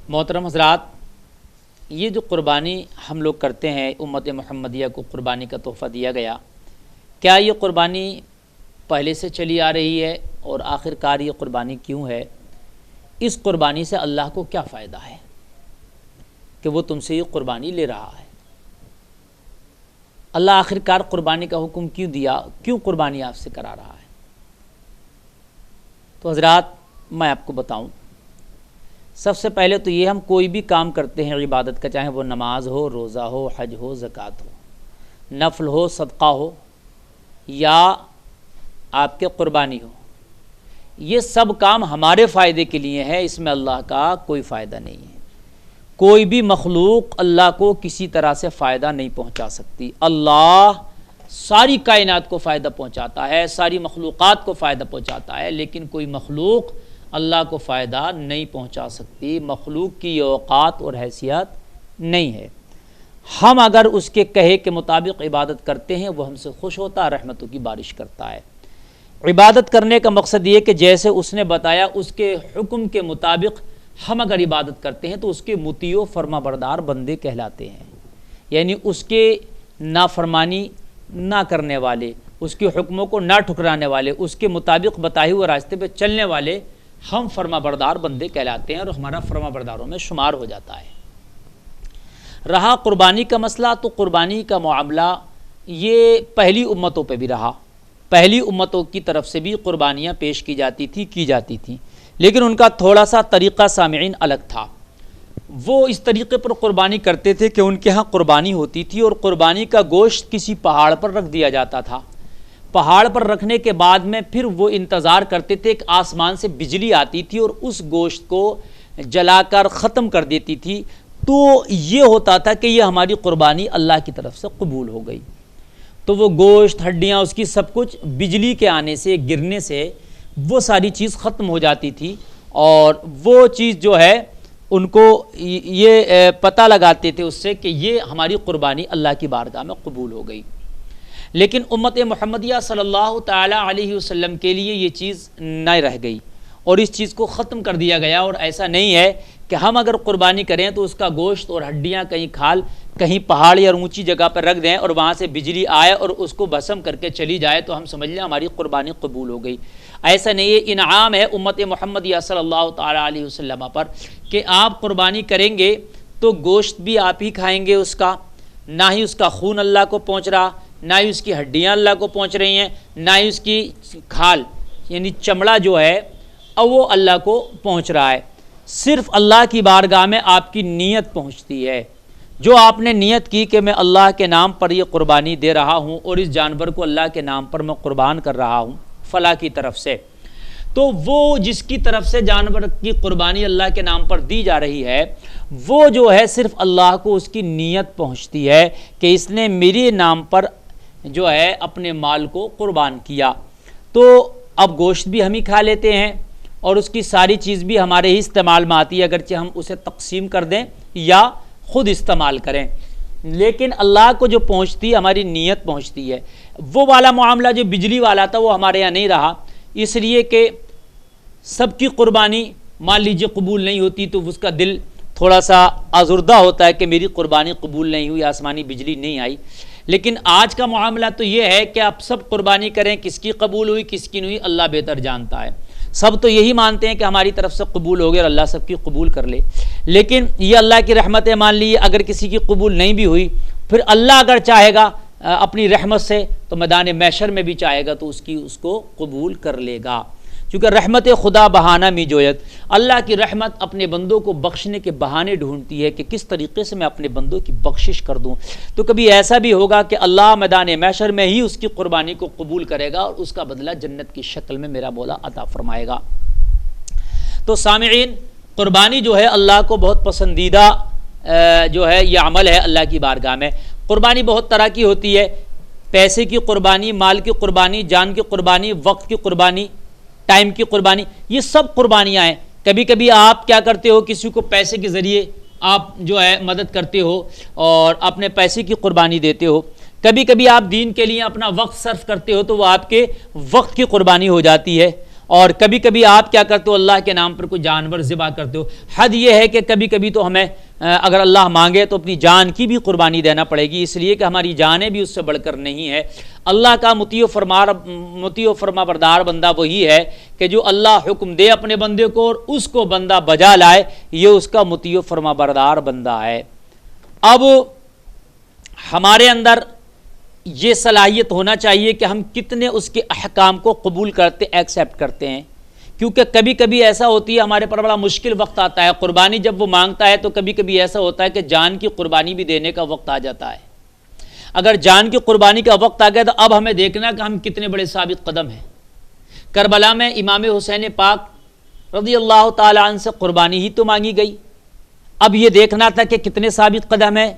محترم حضرات، یہ جو قربانی ہم لوگ کرتے ہیں، امت محمدیہ کو قربانی کا تحفہ دیا گیا، کیا یہ قربانی پہلے سے چلی آ رہی ہے؟ اور آخر کار یہ قربانی کیوں ہے؟ اس قربانی سے اللہ کو کیا فائدہ ہے کہ وہ تم سے یہ قربانی لے رہا ہے؟ اللہ آخر کار قربانی کا حکم کیوں دیا؟ کیوں قربانی آپ سے کرا رہا ہے؟ تو حضرات، میں آپ کو بتاؤں، سب سے پہلے تو یہ، ہم کوئی بھی کام کرتے ہیں عبادت کا، چاہے وہ نماز ہو، روزہ ہو، حج ہو، زکوٰۃ ہو، نفل ہو، صدقہ ہو، یا آپ کے قربانی ہو، یہ سب کام ہمارے فائدے کے لیے ہے، اس میں اللہ کا کوئی فائدہ نہیں ہے۔ کوئی بھی مخلوق اللہ کو کسی طرح سے فائدہ نہیں پہنچا سکتی۔ اللہ ساری کائنات کو فائدہ پہنچاتا ہے، ساری مخلوقات کو فائدہ پہنچاتا ہے، لیکن کوئی مخلوق اللہ کو فائدہ نہیں پہنچا سکتی۔ مخلوق کی یہ اوقات اور حیثیت نہیں ہے۔ ہم اگر اس کے کہے کے مطابق عبادت کرتے ہیں، وہ ہم سے خوش ہوتا ہے، رحمتوں کی بارش کرتا ہے۔ عبادت کرنے کا مقصد یہ کہ جیسے اس نے بتایا اس کے حکم کے مطابق ہم اگر عبادت کرتے ہیں تو اس کے مطیع و فرما بردار بندے کہلاتے ہیں، یعنی اس کے نافرمانی نہ کرنے والے، اس کے حکموں کو نہ ٹھکرانے والے، اس کے مطابق بتائے ہوئے راستے پہ چلنے والے ہم فرما بردار بندے کہلاتے ہیں، اور ہمارا فرما برداروں میں شمار ہو جاتا ہے۔ رہا قربانی کا مسئلہ، تو قربانی کا معاملہ یہ پہلی امتوں پہ بھی رہا۔ پہلی امتوں کی طرف سے بھی قربانیاں پیش کی جاتی تھیں، لیکن ان کا تھوڑا سا طریقہ سامعین الگ تھا۔ وہ اس طریقے پر قربانی کرتے تھے کہ ان کے ہاں قربانی ہوتی تھی اور قربانی کا گوشت کسی پہاڑ پر رکھ دیا جاتا تھا۔ پہاڑ پر رکھنے کے بعد میں پھر وہ انتظار کرتے تھے کہ آسمان سے بجلی آتی تھی اور اس گوشت کو جلا کر ختم کر دیتی تھی، تو یہ ہوتا تھا کہ یہ ہماری قربانی اللہ کی طرف سے قبول ہو گئی۔ تو وہ گوشت، ہڈیاں، اس کی سب کچھ بجلی کے آنے سے، گرنے سے وہ ساری چیز ختم ہو جاتی تھی، اور وہ چیز جو ہے ان کو یہ پتہ لگاتے تھے اس سے کہ یہ ہماری قربانی اللہ کی بارگاہ میں قبول ہو گئی۔ لیکن امت محمدیہ صلی اللہ تعالی علیہ وسلم کے لیے یہ چیز نہ رہ گئی، اور اس چیز کو ختم کر دیا گیا۔ اور ایسا نہیں ہے کہ ہم اگر قربانی کریں تو اس کا گوشت اور ہڈیاں کہیں کھال کہیں پہاڑ یا اونچی جگہ پر رکھ دیں اور وہاں سے بجلی آئے اور اس کو بھسم کر کے چلی جائے تو ہم سمجھ لیں ہماری قربانی قبول ہو گئی۔ ایسا نہیں ہے۔ انعام ہے امت محمدیہ صلی اللہ تعالی علیہ وسلم پر کہ آپ قربانی کریں گے تو گوشت بھی آپ ہی کھائیں گے، اس کا نہ ہی اس کا خون اللہ کو پہنچ رہا، نہ ہی اس کی ہڈیاں اللہ کو پہنچ رہی ہیں، نہ ہی اس کی کھال یعنی چمڑا جو ہے وہ اللہ کو پہنچ رہا ہے۔ صرف اللہ کی بارگاہ میں آپ کی نیت پہنچتی ہے۔ جو آپ نے نیت کی کہ میں اللہ کے نام پر یہ قربانی دے رہا ہوں اور اس جانور کو اللہ کے نام پر میں قربان کر رہا ہوں فلاں کی طرف سے، تو وہ جس کی طرف سے جانور کی قربانی اللہ کے نام پر دی جا رہی ہے، وہ جو ہے صرف اللہ کو اس کی نیت پہنچتی ہے کہ اس نے میرے نام پر جو ہے اپنے مال کو قربان کیا۔ تو اب گوشت بھی ہم ہی کھا لیتے ہیں اور اس کی ساری چیز بھی ہمارے ہی استعمال میں آتی ہے، اگرچہ ہم اسے تقسیم کر دیں یا خود استعمال کریں، لیکن اللہ کو جو پہنچتی ہے ہماری نیت پہنچتی ہے۔ وہ والا معاملہ جو بجلی والا تھا وہ ہمارے یہاں نہیں رہا، اس لیے کہ سب کی قربانی مان لیجیے قبول نہیں ہوتی تو اس کا دل تھوڑا سا آزردہ ہوتا ہے کہ میری قربانی قبول نہیں ہوئی، آسمانی بجلی نہیں آئی۔ لیکن آج کا معاملہ تو یہ ہے کہ آپ سب قربانی کریں، کس کی قبول ہوئی کس کی نہیں ہوئی اللہ بہتر جانتا ہے۔ سب تو یہی مانتے ہیں کہ ہماری طرف سے قبول ہو گئی اور اللہ سب کی قبول کر لے، لیکن یہ اللہ کی رحمت ہے، مان لیے اگر کسی کی قبول نہیں بھی ہوئی، پھر اللہ اگر چاہے گا اپنی رحمت سے تو میدان محشر میں بھی چاہے گا تو اس کو قبول کر لے گا، کیونکہ رحمت خدا بہانہ می جویت، اللہ کی رحمت اپنے بندوں کو بخشنے کے بہانے ڈھونڈتی ہے کہ کس طریقے سے میں اپنے بندوں کی بخشش کر دوں۔ تو کبھی ایسا بھی ہوگا کہ اللہ میدان محشر میں ہی اس کی قربانی کو قبول کرے گا اور اس کا بدلہ جنت کی شکل میں میرا مولا عطا فرمائے گا۔ تو سامعین، قربانی جو ہے اللہ کو بہت پسندیدہ جو ہے یہ عمل ہے اللہ کی بارگاہ میں۔ قربانی بہت طرح کی ہوتی ہے، پیسے کی قربانی، مال کی قربانی، جان کی قربانی، وقت کی قربانی، ٹائم کی قربانی، یہ سب قربانیاں ہیں۔ کبھی کبھی آپ کیا کرتے ہو، کسی کو پیسے کے ذریعے آپ جو ہے مدد کرتے ہو اور اپنے پیسے کی قربانی دیتے ہو۔ کبھی کبھی آپ دین کے لیے اپنا وقت صرف کرتے ہو تو وہ آپ کے وقت کی قربانی ہو جاتی ہے۔ اور کبھی کبھی آپ کیا کرتے ہو، اللہ کے نام پر کوئی جانور ذبح کرتے ہو۔ حد یہ ہے کہ کبھی کبھی تو ہمیں اگر اللہ مانگے تو اپنی جان کی بھی قربانی دینا پڑے گی، اس لیے کہ ہماری جانیں بھی اس سے بڑھ کر نہیں ہے۔ اللہ کا مطیع و فرما بردار بندہ وہی ہے کہ جو اللہ حکم دے اپنے بندے کو اور اس کو بندہ بجا لائے، یہ اس کا مطیع و فرما بردار بندہ ہے۔ اب ہمارے اندر یہ صلاحیت ہونا چاہیے کہ ہم کتنے اس کے احکام کو قبول کرتے، ایکسیپٹ کرتے ہیں، کیونکہ کبھی کبھی ایسا ہوتی ہے ہمارے پر بڑا مشکل وقت آتا ہے، قربانی جب وہ مانگتا ہے تو کبھی کبھی ایسا ہوتا ہے کہ جان کی قربانی بھی دینے کا وقت آ جاتا ہے۔ اگر جان کی قربانی کا وقت آ گیا تو اب ہمیں دیکھنا کہ ہم کتنے بڑے ثابت قدم ہیں۔ کربلا میں امام حسین پاک رضی اللہ تعالی عنہ سے قربانی ہی تو مانگی گئی، اب یہ دیکھنا تھا کہ کتنے ثابت قدم ہیں۔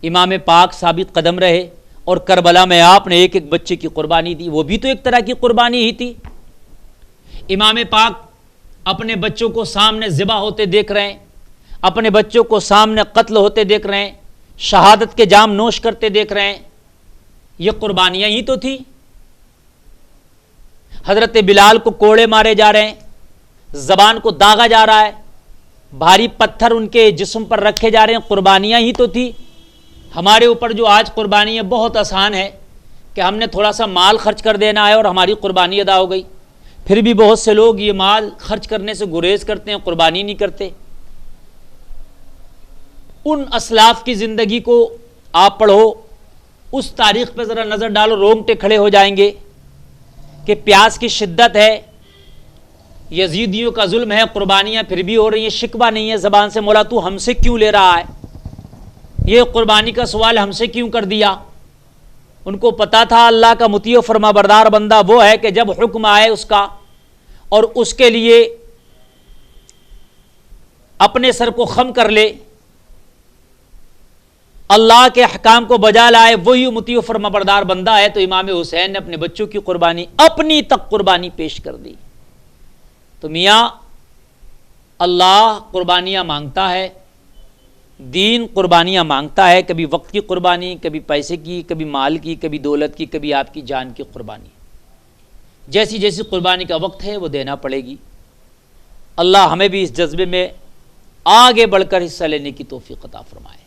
امام پاک ثابت قدم رہے اور کربلا میں آپ نے ایک ایک بچے کی قربانی دی، وہ بھی تو ایک طرح کی قربانی ہی تھی۔ امام پاک اپنے بچوں کو سامنے ذبح ہوتے دیکھ رہے ہیں، اپنے بچوں کو سامنے قتل ہوتے دیکھ رہے ہیں، شہادت کے جام نوش کرتے دیکھ رہے ہیں، یہ قربانیاں ہی تو تھی۔ حضرت بلال کو کوڑے مارے جا رہے ہیں، زبان کو داغا جا رہا ہے، بھاری پتھر ان کے جسم پر رکھے جا رہے ہیں، قربانیاں ہی تو تھی۔ ہمارے اوپر جو آج قربانی ہے بہت آسان ہے کہ ہم نے تھوڑا سا مال خرچ کر دینا ہے اور ہماری قربانی ادا ہو گئی، پھر بھی بہت سے لوگ یہ مال خرچ کرنے سے گریز کرتے ہیں، قربانی نہیں کرتے۔ ان اسلاف کی زندگی کو آپ پڑھو، اس تاریخ پہ ذرا نظر ڈالو، رونگٹے کھڑے ہو جائیں گے کہ پیاس کی شدت ہے، یزیدیوں کا ظلم ہے، قربانیاں پھر بھی ہو رہی ہیں، شکوہ نہیں ہے زبان سے، مولا تو ہم سے کیوں لے رہا ہے، یہ قربانی کا سوال ہم سے کیوں کر دیا۔ ان کو پتا تھا اللہ کا مطیع و فرما بردار بندہ وہ ہے کہ جب حکم آئے اس کا اور اس کے لیے اپنے سر کو خم کر لے، اللہ کے احکام کو بجا لائے، وہی مطیع و فرما بردار بندہ ہے۔ تو امام حسین نے اپنے بچوں کی قربانی، اپنی تک قربانی پیش کر دی۔ تو میاں اللہ قربانیاں مانگتا ہے، دین قربانیاں مانگتا ہے، کبھی وقت کی قربانی، کبھی پیسے کی، کبھی مال کی، کبھی دولت کی، کبھی آپ کی جان کی قربانی۔ جیسی جیسی قربانی کا وقت ہے وہ دینا پڑے گی۔ اللہ ہمیں بھی اس جذبے میں آگے بڑھ کر حصہ لینے کی توفیق عطا فرمائے۔